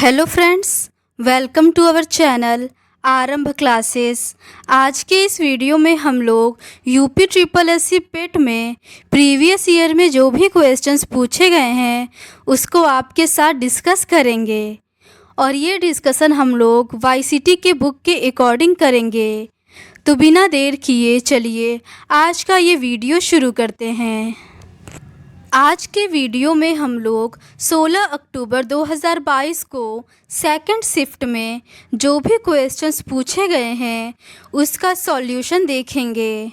Hello friends, welcome to our channel Arambh classes. आज के इस वीडियो में हम लोग यूपी ट्रिपल एससी पेट में प्रीवियस ईयर में जो भी क्वेश्चंस पूछे गए हैं उसको आपके साथ डिस्कस करेंगे और ये डिस्कशन हम लोग वाईसीटी के बुक के अकॉर्डिंग करेंगे। तो बिना देर किए चलिए आज का ये वीडियो शुरू करते हैं। आज के वीडियो में हम लोग 16 अक्टूबर 2022 को सेकंड शिफ्ट में जो भी क्वेश्चंस पूछे गए हैं उसका सॉल्यूशन देखेंगे।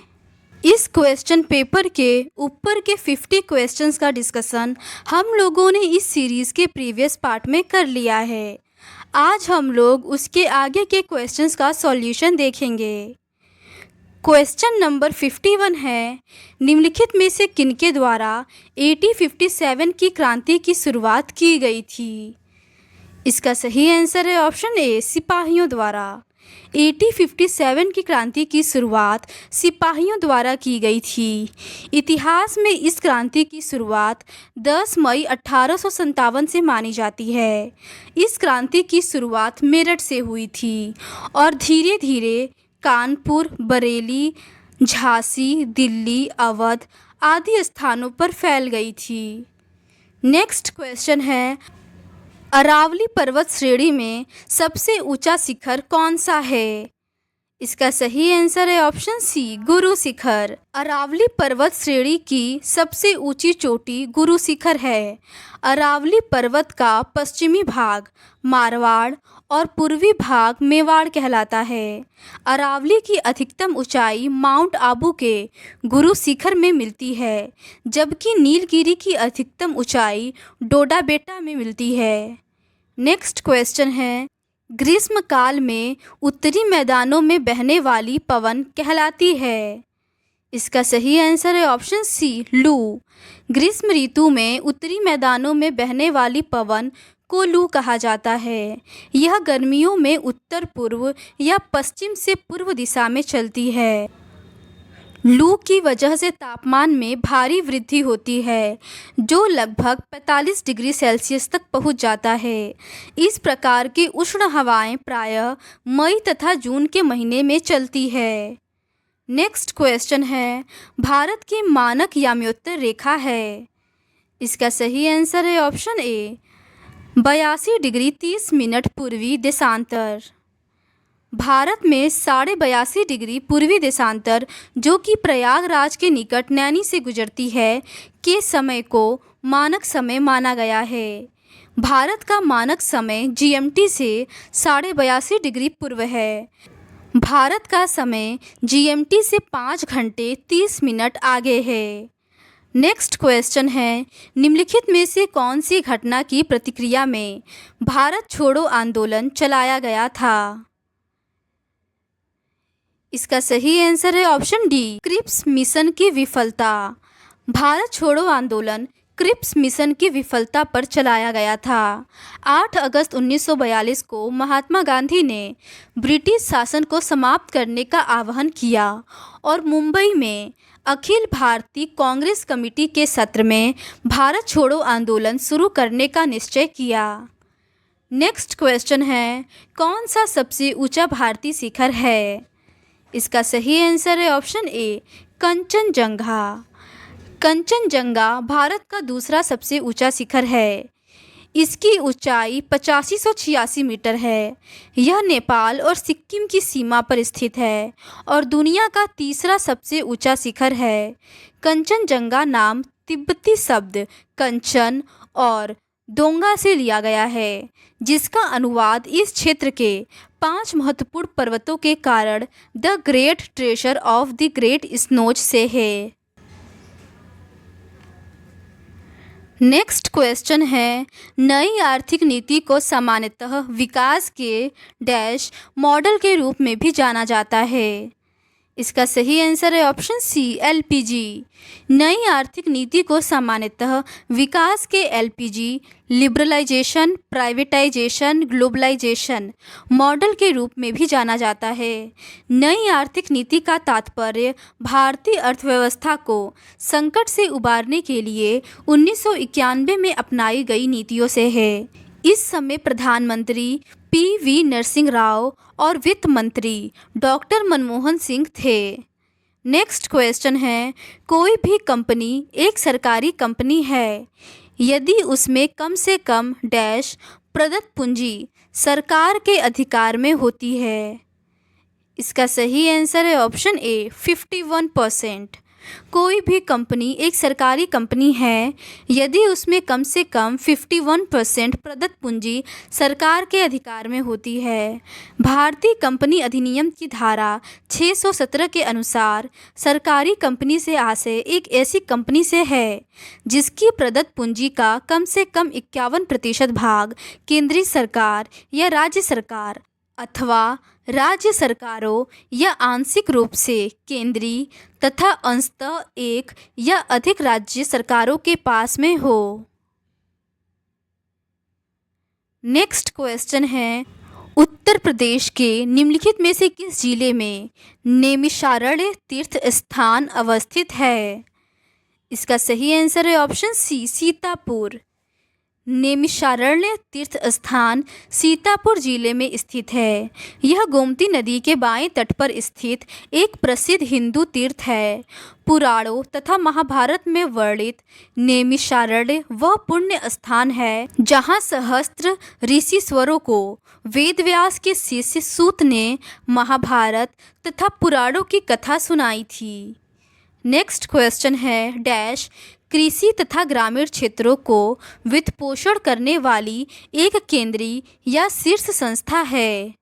इस क्वेश्चन पेपर के ऊपर के 50 क्वेश्चंस का डिस्कशन हम लोगों ने इस सीरीज़ के प्रीवियस पार्ट में कर लिया है। आज हम लोग उसके आगे के क्वेश्चंस का सॉल्यूशन देखेंगे। क्वेश्चन नंबर 51 है, निम्नलिखित में से किनके द्वारा 1857 की क्रांति की शुरुआत की गई थी? इसका सही आंसर है ऑप्शन ए, सिपाहियों द्वारा। 1857 की क्रांति की शुरुआत सिपाहियों द्वारा की गई थी। इतिहास में इस क्रांति की शुरुआत 10 मई 1857 से मानी जाती है। इस क्रांति की शुरुआत मेरठ से हुई थी और धीरे धीरे कानपुर, बरेली, झांसी, दिल्ली, अवध आदि स्थानों पर फैल गई थी। नेक्स्ट क्वेश्चन है, अरावली पर्वत श्रेणी में सबसे ऊंचा शिखर कौन सा है? इसका सही आंसर है ऑप्शन सी, गुरु शिखर। अरावली पर्वत श्रेणी की सबसे ऊंची चोटी गुरु शिखर है। अरावली पर्वत का पश्चिमी भाग मारवाड़ और पूर्वी भाग मेवाड़ कहलाता है। अरावली की अधिकतम ऊंचाई माउंट आबू के गुरु शिखर में मिलती है, जबकि नीलगिरी की अधिकतम ऊंचाई डोडा बेटा में मिलती है। नेक्स्ट क्वेश्चन है, ग्रीष्म काल में उत्तरी मैदानों में बहने वाली पवन कहलाती है? इसका सही आंसर है ऑप्शन सी, लू। ग्रीष्म ऋतु में उत्तरी मैदानों में बहने वाली पवन को लू कहा जाता है। यह गर्मियों में उत्तर पूर्व या पश्चिम से पूर्व दिशा में चलती है। लू की वजह से तापमान में भारी वृद्धि होती है, जो लगभग 45 डिग्री सेल्सियस तक पहुंच जाता है। इस प्रकार की उष्ण हवाएं प्रायः मई तथा जून के महीने में चलती है। नेक्स्ट क्वेश्चन है, भारत की मानक याम्योत्तर रेखा है? इसका सही आंसर है ऑप्शन ए, 82 डिग्री 30 मिनट पूर्वी देशांतर। भारत में 82.5 डिग्री पूर्वी देशांतर, जो कि प्रयागराज के निकट नैनी से गुजरती है, के समय को मानक समय माना गया है। भारत का मानक समय जीएमटी से 82.5 डिग्री पूर्व है। भारत का समय जीएमटी से 5 घंटे 30 मिनट आगे है। नेक्स्ट क्वेश्चन है, निम्नलिखित में से कौन सी घटना की प्रतिक्रिया में भारत छोड़ो आंदोलन चलाया गया था? इसका सही आंसर है ऑप्शन डी, क्रिप्स मिशन की विफलता। भारत छोड़ो आंदोलन क्रिप्स मिशन की विफलता पर चलाया गया था। 8 अगस्त 1942 को महात्मा गांधी ने ब्रिटिश शासन को समाप्त करने का आह्वान किया और मुंबई में अखिल भारतीय कांग्रेस कमेटी के सत्र में भारत छोड़ो आंदोलन शुरू करने का निश्चय किया। नेक्स्ट क्वेश्चन है, कौन सा सबसे ऊंचा भारतीय शिखर है? इसका सही आंसर है ऑप्शन ए, कंचनजंगा। कंचनजंगा भारत का दूसरा सबसे ऊंचा शिखर है। इसकी ऊंचाई 8586 मीटर है। यह नेपाल और सिक्किम की सीमा पर स्थित है और दुनिया का तीसरा सबसे ऊंचा शिखर है। कंचनजंगा नाम तिब्बती शब्द कंचन और दोंगा से लिया गया है, जिसका अनुवाद इस क्षेत्र के 5 महत्वपूर्ण पर्वतों के कारण the great treasure of the great snows से है। नेक्स्ट क्वेश्चन है, नई आर्थिक नीति को सामान्यतः विकास के डैश मॉडल के रूप में भी जाना जाता है। इसका सही आंसर है ऑप्शन सी, एलपीजी। नई आर्थिक नीति को सामान्यतः विकास के LPG, liberalisation, privatisation, globalisation model के रूप में भी जाना जाता है। नई आर्थिक नीति का तात्पर्य भारतीय अर्थव्यवस्था को संकट से उबारने के लिए 1991 में अपनाई गई नीतियों से है। इस समय प्रधानमंत्री पी.वी. नरसिंह राव और वित्त मंत्री डॉक्टर मनमोहन सिंह थे। नेक्स्ट क्वेश्चन है, कोई भी कंपनी एक सरकारी कंपनी है यदि उसमें कम से कम डैश प्रदत्त पूंजी सरकार के अधिकार में होती है। इसका सही आंसर है ऑप्शन ए 51%। कोई भी कंपनी एक सरकारी कंपनी है यदि उसमें कम से कम 51% प्रदत्त पूंजी सरकार के अधिकार में होती है। भारतीय कंपनी अधिनियम की धारा 617 के अनुसार सरकारी कंपनी से आशय एक ऐसी कंपनी से है जिसकी प्रदत्त पूंजी का कम से कम 51% भाग केंद्रीय सरकार या राज्य सरकार अथवा राज्य सरकारों या आंशिक रूप से केंद्रीय तथा अंशतः एक या अधिक राज्य सरकारों के पास में हो। नेक्स्ट क्वेश्चन है, उत्तर प्रदेश के निम्नलिखित में से किस जिले में नैमिषारण्य तीर्थ स्थान अवस्थित है। इसका सही आंसर है ऑप्शन सी सीतापुर। नैमिषारण्य तीर्थ स्थान सीतापुर जिले में स्थित है। यह गोमती नदी के बाएं तट पर स्थित एक प्रसिद्ध हिंदू तीर्थ है। पुराणों तथा महाभारत में वर्णित नैमिषारण्य वह पुण्य स्थान है जहां सहस्त्र ऋषिश्वरों को वेदव्यास के शिष्य सूत ने महाभारत तथा पुराणों की कथा सुनाई थी। नेक्स्ट क्वेश्चन है, डैश कृषि तथा ग्रामीण क्षेत्रों को वित्त पोषण करने वाली एक केंद्रीय या शीर्ष संस्था है।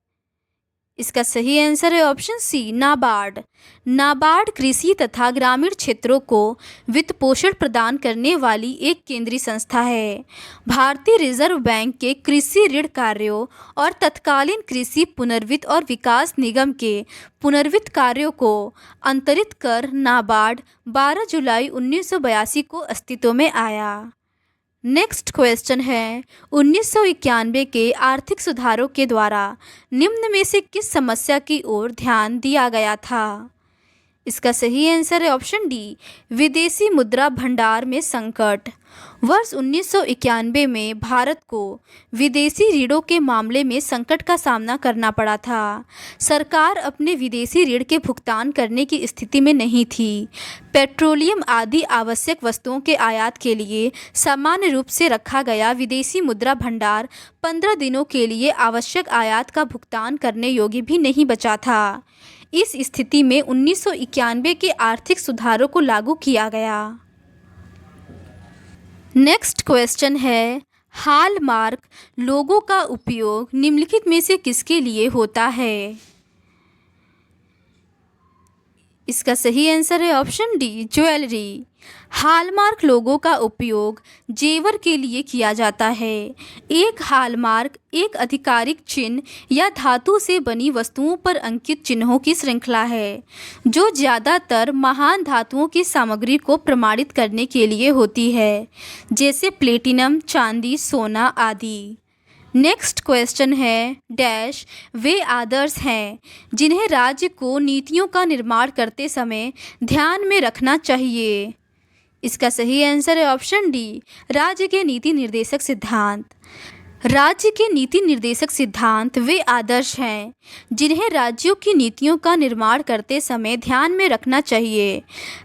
इसका सही आंसर है ऑप्शन सी नाबार्ड। नाबार्ड कृषि तथा ग्रामीण क्षेत्रों को वित्त पोषण प्रदान करने वाली एक केंद्रीय संस्था है। भारतीय रिजर्व बैंक के कृषि ऋण कार्यों और तत्कालीन कृषि पुनर्वित्त और विकास निगम के पुनर्वित्त कार्यों को अंतरित कर नाबार्ड 12 जुलाई 1982 को अस्तित्व में आया। नेक्स्ट क्वेश्चन है, 1991 के आर्थिक सुधारों के द्वारा निम्न में से किस समस्या की ओर ध्यान दिया गया था। इसका सही आंसर है ऑप्शन डी विदेशी मुद्रा भंडार में संकट। वर्ष 1991 में भारत को विदेशी ऋणों के मामले में संकट का सामना करना पड़ा था। सरकार अपने विदेशी ऋण के भुगतान करने की स्थिति में नहीं थी। पेट्रोलियम आदि आवश्यक वस्तुओं के आयात के लिए सामान्य रूप से रखा गया विदेशी मुद्रा भंडार 15 दिनों के लिए आवश्यक आयात का भुगतान करने योग्य भी नहीं बचा था। इस स्थिति में 1991 के आर्थिक सुधारों को लागू किया गया। नेक्स्ट क्वेश्चन है, हॉलमार्क लोगो का उपयोग निम्नलिखित में से किसके लिए होता है। इसका सही आंसर है ऑप्शन डी ज्वेलरी। हॉलमार्क लोगो का उपयोग जेवर के लिए किया जाता है। एक हॉलमार्क एक आधिकारिक चिन्ह या धातु से बनी वस्तुओं पर अंकित चिन्हों की श्रृंखला है जो ज़्यादातर महान धातुओं की सामग्री को प्रमाणित करने के लिए होती है, जैसे प्लेटिनम, चांदी, सोना आदि। नेक्स्ट क्वेश्चन है, डैश वे आदर्श हैं जिन्हें राज्य को नीतियों का निर्माण करते समय ध्यान में रखना चाहिए। इसका सही आंसर है ऑप्शन डी राज्य के नीति निर्देशक सिद्धांत। राज्य के नीति निर्देशक सिद्धांत वे आदर्श हैं जिन्हें राज्यों की नीतियों का निर्माण करते समय ध्यान में रखना चाहिए।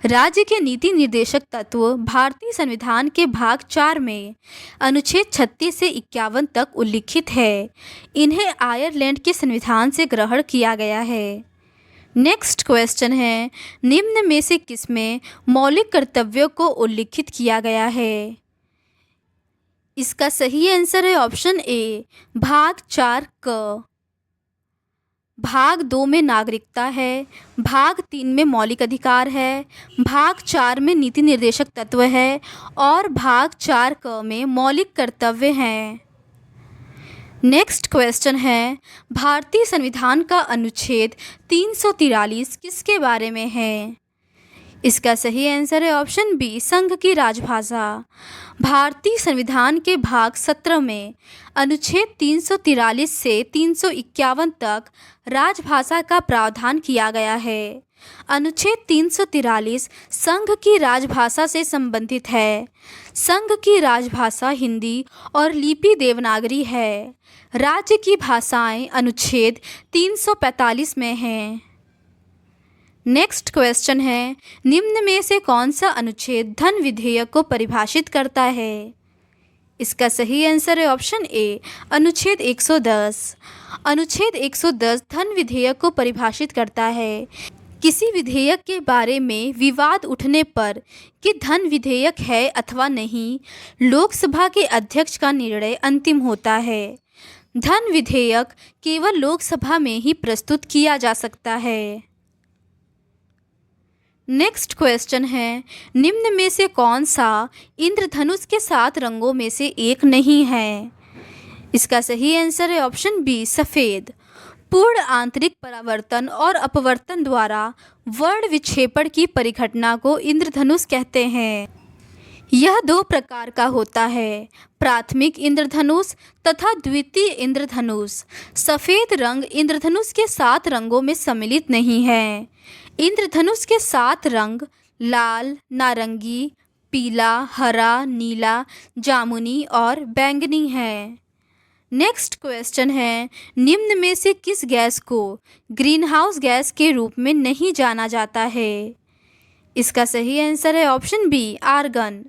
राज्य के नीति निर्देशक तत्व भारतीय संविधान के भाग 4 में अनुच्छेद 36 से 51 तक उल्लिखित है। इन्हें आयरलैंड के संविधान से ग्रहण किया गया है। नेक्स्ट क्वेश्चन है, निम्न में से किसमें मौलिक कर्तव्यों को उल्लिखित किया गया है। इसका सही आंसर है ऑप्शन ए भाग 4 क। भाग 2 में नागरिकता है, भाग 3 में मौलिक अधिकार है, भाग 4 में नीति निर्देशक तत्व है और भाग 4 क में मौलिक कर्तव्य हैं। नेक्स्ट क्वेश्चन है, भारतीय संविधान का अनुच्छेद 343 किसके बारे में है। इसका सही आंसर है ऑप्शन बी संघ की राजभाषा। भारतीय संविधान के भाग 17 में अनुच्छेद 343 से 351 तक राजभाषा का प्रावधान किया गया है। अनुच्छेद 343 संघ की राजभाषा से संबंधित है। संघ की राजभाषा हिंदी और लिपि देवनागरी है। राज्य की भाषाएं अनुच्छेद 345 में हैं। नेक्स्ट क्वेश्चन है, निम्न में से कौन सा अनुच्छेद धन विधेयक को परिभाषित करता है? इसका सही आंसर है ऑप्शन ए, अनुच्छेद 110। अनुच्छेद 110 धन विधेयक को परिभाषित करता है। किसी विधेयक के बारे में विवाद उठने पर कि धन विधेयक है अथवा नहीं, लोकसभा के अध्यक्ष का निर्णय अंतिम होता है। धन विधेयक केवल लोकसभा में ही प्रस्तुत किया जा सकता है। नेक्स्ट क्वेश्चन है, निम्न में से कौन सा इंद्रधनुष के 7 रंगों में से एक नहीं है? इसका सही आंसर है ऑप्शन बी, सफ़ेद। पूर्ण आंतरिक परावर्तन और अपवर्तन द्वारा वर्ण विक्षेपण की परिघटना को इंद्रधनुष कहते हैं। यह 2 प्रकार का होता है, प्राथमिक इंद्रधनुष तथा द्वितीय इंद्रधनुष। सफ़ेद रंग इंद्रधनुष के 7 रंगों में सम्मिलित नहीं है। इंद्रधनुष के 7 रंग लाल, नारंगी, पीला, हरा, नीला, जामुनी और बैंगनी हैं। नेक्स्ट क्वेश्चन है, निम्न में से किस गैस को ग्रीनहाउस गैस के रूप में नहीं जाना जाता है? इसका सही आंसर है option B, argon.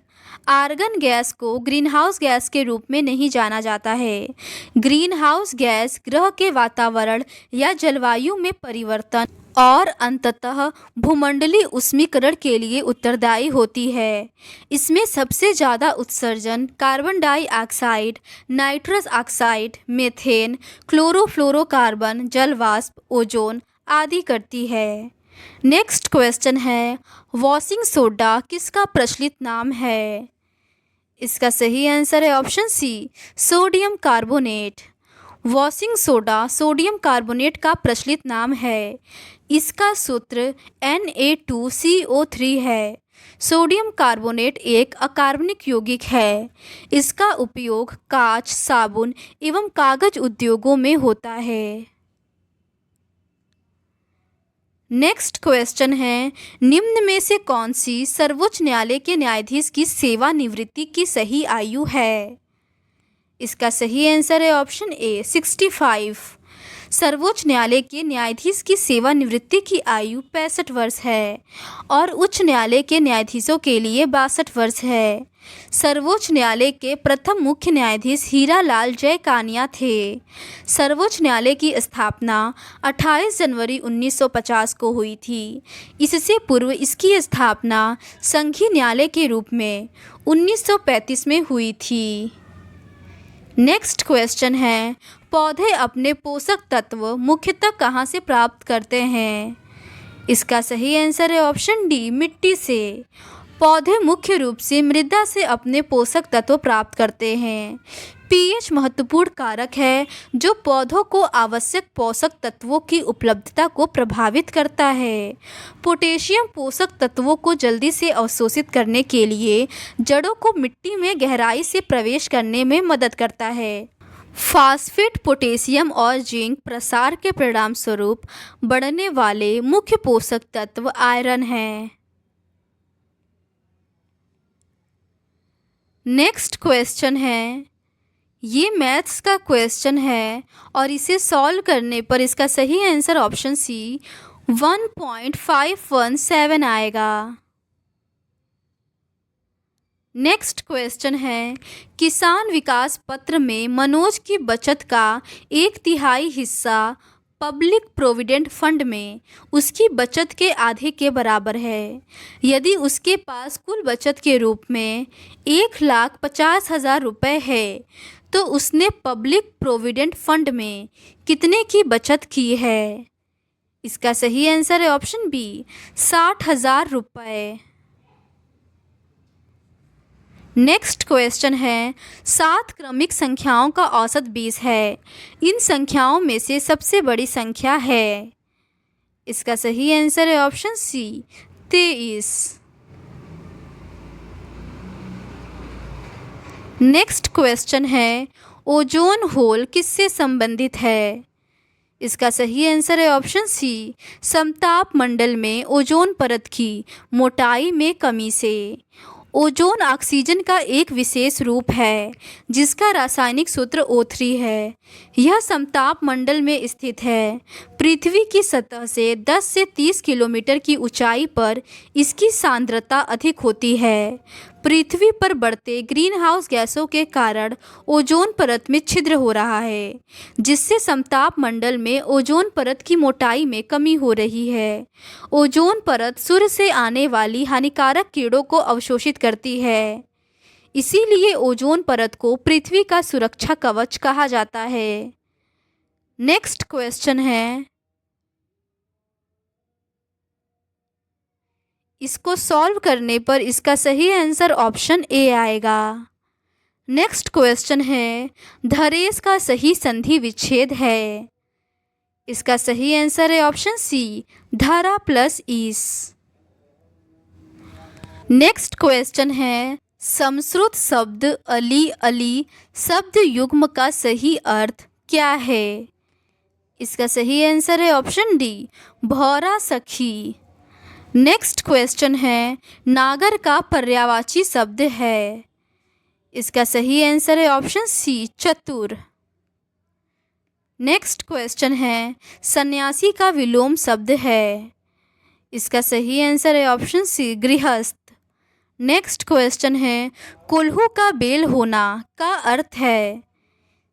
Argon gas को ग्रीनहाउस गैस के रूप में नहीं जाना जाता है। ग्रीनहाउस गैस ग्रह के वातावरण या जलवायु में परिवर्तन और अंततः भूमंडलीय ऊष्मीकरण के लिए उत्तरदायी होती है। इसमें सबसे ज़्यादा उत्सर्जन carbon dioxide, nitrous oxide, methane, chlorofluorocarbon, जलवाष्प, ओजोन आदि करती है। नेक्स्ट क्वेश्चन है, वॉशिंग सोडा किसका प्रचलित नाम है? इसका सही आंसर है option C, sodium carbonate. Washing soda sodium carbonate का प्रचलित नाम है। इसका सूत्र Na2CO3 है। सोडियम कार्बोनेट एक अकार्बनिक यौगिक है। इसका उपयोग कांच, साबुन एवं कागज उद्योगों में होता है। नेक्स्ट क्वेश्चन है, निम्न में से कौन सी सर्वोच्च न्यायालय के न्यायाधीश की सेवानिवृत्ति की सही आयु है? इसका सही आंसर है ऑप्शन ए, 65। सर्वोच्च न्यायालय के न्यायाधीश की सेवानिवृत्ति की आयु 65 वर्ष है और उच्च न्यायालय के न्यायाधीशों के लिए 62 वर्ष है। सर्वोच्च न्यायालय के प्रथम मुख्य न्यायाधीश हीरा लाल जयकानिया थे। सर्वोच्च न्यायालय की स्थापना 28 जनवरी 1950 को हुई थी। इससे पूर्व इसकी स्थापना संघीय न्यायालय के रूप में 1935 में हुई थी। नेक्स्ट क्वेश्चन है, पौधे अपने पोषक तत्व मुख्यतः कहाँ से प्राप्त करते हैं? इसका सही आंसर है ऑप्शन डी, मिट्टी से। पौधे मुख्य रूप से मृदा से अपने पोषक तत्व प्राप्त करते हैं। पीएच महत्वपूर्ण कारक है जो पौधों को आवश्यक पोषक तत्वों की उपलब्धता को प्रभावित करता है। पोटेशियम पोषक तत्वों को जल्दी से अवशोषित करने के लिए जड़ों को मिट्टी में गहराई से प्रवेश करने में मदद करता है। फास्फेट, पोटेशियम और जिंक प्रसार के परिणाम स्वरूप बढ़ने वाले मुख्य पोषक तत्व आयरन हैं। नेक्स्ट क्वेश्चन है, ये मैथ्स का क्वेश्चन है और इसे सॉल्व करने पर इसका सही आंसर ऑप्शन सी 1.517 आएगा। नेक्स्ट क्वेश्चन है, किसान विकास पत्र में मनोज की बचत का 1/3 हिस्सा पब्लिक प्रोविडेंट फंड में उसकी बचत के आधे के बराबर है। यदि उसके पास कुल बचत के रूप में 1,50,000 रुपये है तो उसने पब्लिक प्रोविडेंट फंड में कितने की बचत की है? इसका सही आंसर है ऑप्शन बी, 60,000 रुपये। नेक्स्ट क्वेश्चन है, 7 क्रमिक संख्याओं का औसत 20 है। इन संख्याओं में से सबसे बड़ी संख्या है? इसका सही आंसर है ऑप्शन सी, 23। नेक्स्ट क्वेश्चन है, ओजोन होल किससे संबंधित है? इसका सही आंसर है ऑप्शन सी, समताप मंडल में ओजोन परत की मोटाई में कमी से। ओजोन ऑक्सीजन का एक विशेष रूप है जिसका रासायनिक सूत्र O3 है। यह समताप मंडल में स्थित है। पृथ्वी की सतह से 10 से 30 किलोमीटर की ऊंचाई पर इसकी सांद्रता अधिक होती है। पृथ्वी पर बढ़ते ग्रीनहाउस गैसों के कारण ओजोन परत में छिद्र हो रहा है, जिससे समताप मंडल में ओजोन परत की मोटाई में कमी हो रही है। ओजोन परत सूर्य से आने वाली हानिकारक किरणों को अवशोषित करती है, इसीलिए ओजोन परत को पृथ्वी का सुरक्षा कवच कहा जाता है। नेक्स्ट क्वेश्चन है, इसको सॉल्व करने पर इसका सही आंसर ऑप्शन ए आएगा। नेक्स्ट क्वेश्चन है, धरेश का सही संधि विच्छेद है। इसका सही आंसर है ऑप्शन सी, धरा प्लस ईस। नेक्स्ट क्वेश्चन है, संस्कृत शब्द अली अली शब्द युग्म का सही अर्थ क्या है। इसका सही आंसर है ऑप्शन डी, भौरा सखी। नेक्स्ट क्वेश्चन है, नागर का पर्यायवाची शब्द है। इसका सही आंसर है ऑप्शन सी, चतुर। नेक्स्ट क्वेश्चन है, सन्यासी का विलोम शब्द है। इसका सही आंसर है ऑप्शन सी, गृहस्थ। नेक्स्ट क्वेश्चन है, कोल्हू का बेल होना का अर्थ है।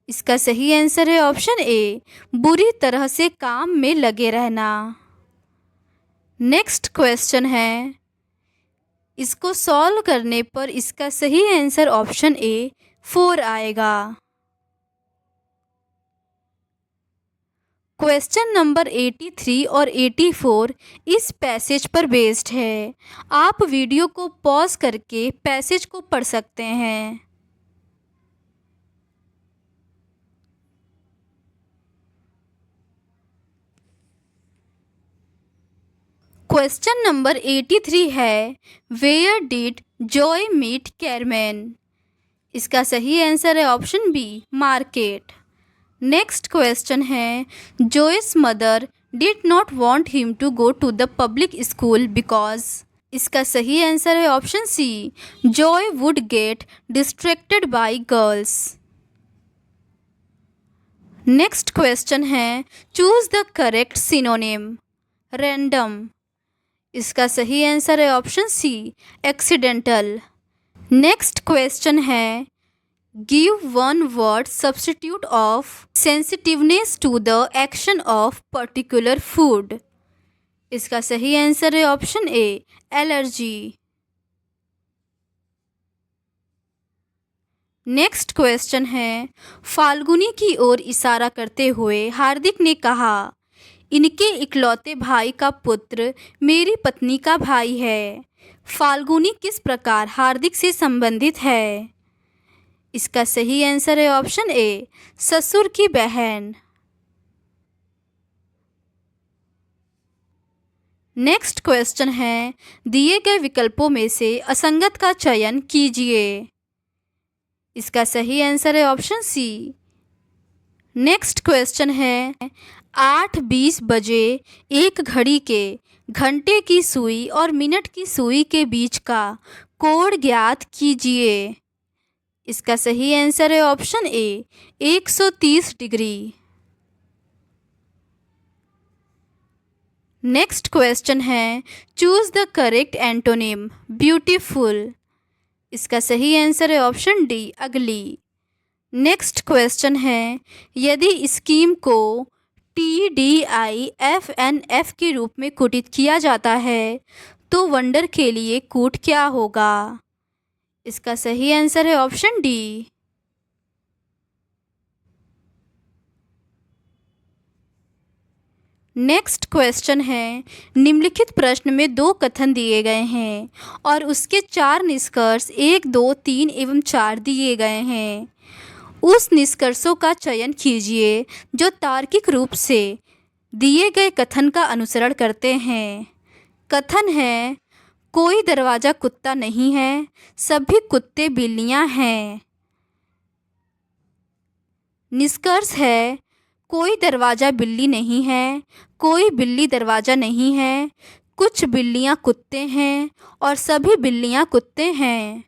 इसका सही आंसर है ऑप्शन ए, बुरी तरह से काम में लगे रहना। नेक्स्ट क्वेश्चन है, इसको सॉल्व करने पर इसका सही आंसर ऑप्शन ए 4 आएगा। क्वेश्चन नंबर 83 और 84 इस पैसेज पर बेस्ड है। आप वीडियो को पॉज करके पैसेज को पढ़ सकते हैं। क्वेश्चन नंबर 83 है, where did Joy meet Carman. इसका सही आंसर है option B, market. Next question है, Joy's mother did not want him to go to the public school because. इसका सही आंसर है option C, Joy would get distracted by girls. Next question है, choose the correct synonym. Random. इसका सही answer है option C, accidental. Next question है, give one word substitute of sensitiveness to the action of particular food. इसका सही answer है option ए, allergy. Next question है, फाल्गुनी की ओर इशारा करते हुए हार्दिक ने कहा, इनके इकलौते भाई का पुत्र मेरी पत्नी का भाई है। फाल्गुनी किस प्रकार हार्दिक से संबंधित है। इसका सही आंसर है ऑप्शन ए, ससुर की बहन। नेक्स्ट क्वेश्चन है, दिए गए विकल्पों में से असंगत का चयन कीजिए। इसका सही आंसर है ऑप्शन सी। नेक्स्ट क्वेश्चन है, 8:20 बजे एक घड़ी के घंटे की सुई और मिनट की सुई के बीच का कोण ज्ञात कीजिए। इसका सही आंसर है ऑप्शन ए, 130 डिग्री। नेक्स्ट क्वेश्चन है, choose the correct antonym beautiful. इसका सही आंसर है option D, ugly. Next question है, यदि स्कीम को TDIFNF के रूप में कुटित किया जाता है तो वंडर के लिए कूट क्या होगा। इसका सही आंसर है ऑप्शन डी। नेक्स्ट क्वेश्चन है, निम्नलिखित प्रश्न में 2 कथन दिए गए हैं और उसके 4 निष्कर्ष 1, 2, 3 एवं 4 दिए गए हैं। उस निष्कर्षों का चयन कीजिए जो तार्किक रूप से दिए गए कथन का अनुसरण करते हैं। कथन है, कोई दरवाज़ा कुत्ता नहीं है, सभी कुत्ते बिल्लियां हैं। निष्कर्ष है, कोई दरवाज़ा बिल्ली नहीं है, कोई बिल्ली दरवाज़ा नहीं है, कुछ बिल्लियाँ कुत्ते हैं और सभी बिल्लियाँ कुत्ते हैं।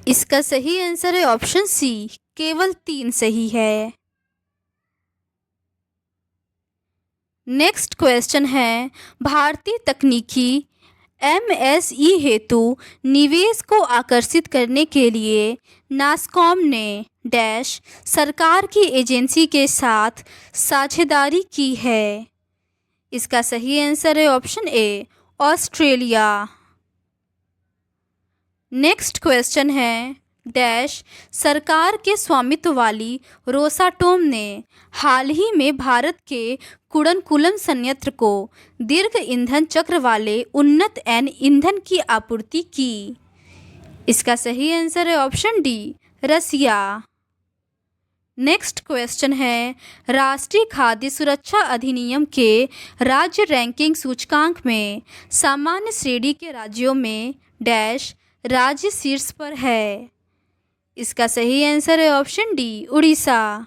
इसका सही आंसर है ऑप्शन सी, केवल 3 सही है। नेक्स्ट क्वेश्चन है, भारतीय तकनीकी एमएसई हेतु निवेश को आकर्षित करने के लिए नासकॉम ने डैश सरकार की एजेंसी के साथ साझेदारी की है। इसका सही आंसर है ऑप्शन ए, ऑस्ट्रेलिया। नेक्स्ट क्वेश्चन है, डैश सरकार के स्वामित्व वाली रोसाटोम ने हाल ही में भारत के कुडनकुलम संयंत्र को दीर्घ ईंधन चक्र वाले उन्नत एन ईंधन की आपूर्ति की। इसका सही आंसर है ऑप्शन डी, रसिया। नेक्स्ट क्वेश्चन है, राष्ट्रीय खाद्य सुरक्षा अधिनियम के राज्य रैंकिंग सूचकांक में सामान्य श्रेणी के राज्यों में डैश राज्य शीर्ष पर है। इसका सही आंसर है option D, Orissa.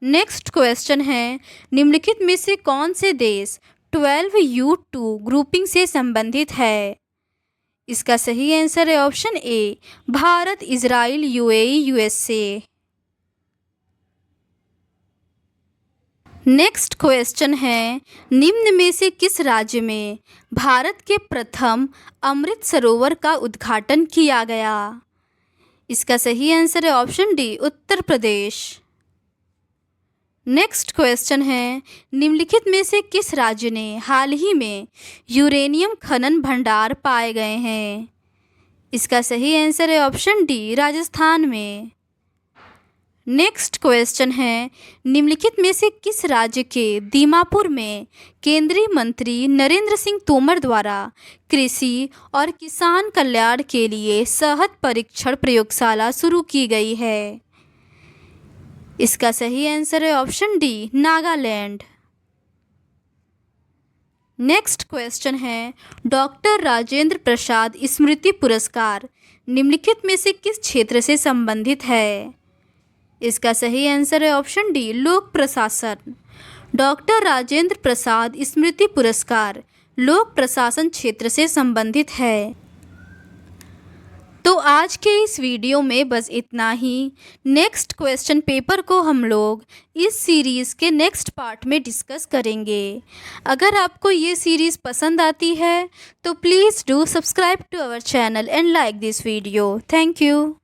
Next question है, निम्नलिखित में से कौन से देश 12U2 ग्रुपिंग से संबंधित है। इसका सही आंसर है ऑप्शन ए, Bharat, Israel, UAE, USA. Next question है, निम्न में से किस राज्य में भारत के प्रथम अमृत सरोवर का उद्घाटन किया गया। इसका सही आंसर है option D, Uttar Pradesh. Next question है, निम्नलिखित में से किस राज्य ने हाल ही में यूरेनियम खनन भंडार पाए गए हैं। इसका सही आंसर है ऑप्शन डी, राजस्थान में। नेक्स्ट क्वेश्चन है, निम्नलिखित में से किस राज्य के दीमापुर में केंद्रीय मंत्री नरेंद्र सिंह तोमर द्वारा कृषि और किसान कल्याण के लिए शहद परीक्षण प्रयोगशाला शुरू की गई है। इसका सही आंसर है option D, Nagaland. Next question है, डॉक्टर राजेंद्र प्रसाद स्मृति पुरस्कार निम्नलिखित में से किस क्षेत्र से संबंधित है। इसका सही आंसर है ऑप्शन डी, लोक प्रशासन। डॉक्टर राजेंद्र प्रसाद स्मृति पुरस्कार लोक प्रशासन क्षेत्र से संबंधित है। तो आज के इस वीडियो में बस इतना ही। नेक्स्ट क्वेश्चन पेपर को हम लोग इस सीरीज़ के नेक्स्ट पार्ट में डिस्कस करेंगे। अगर आपको ये सीरीज़ पसंद आती है तो please do subscribe to our channel and like this video. Thank you.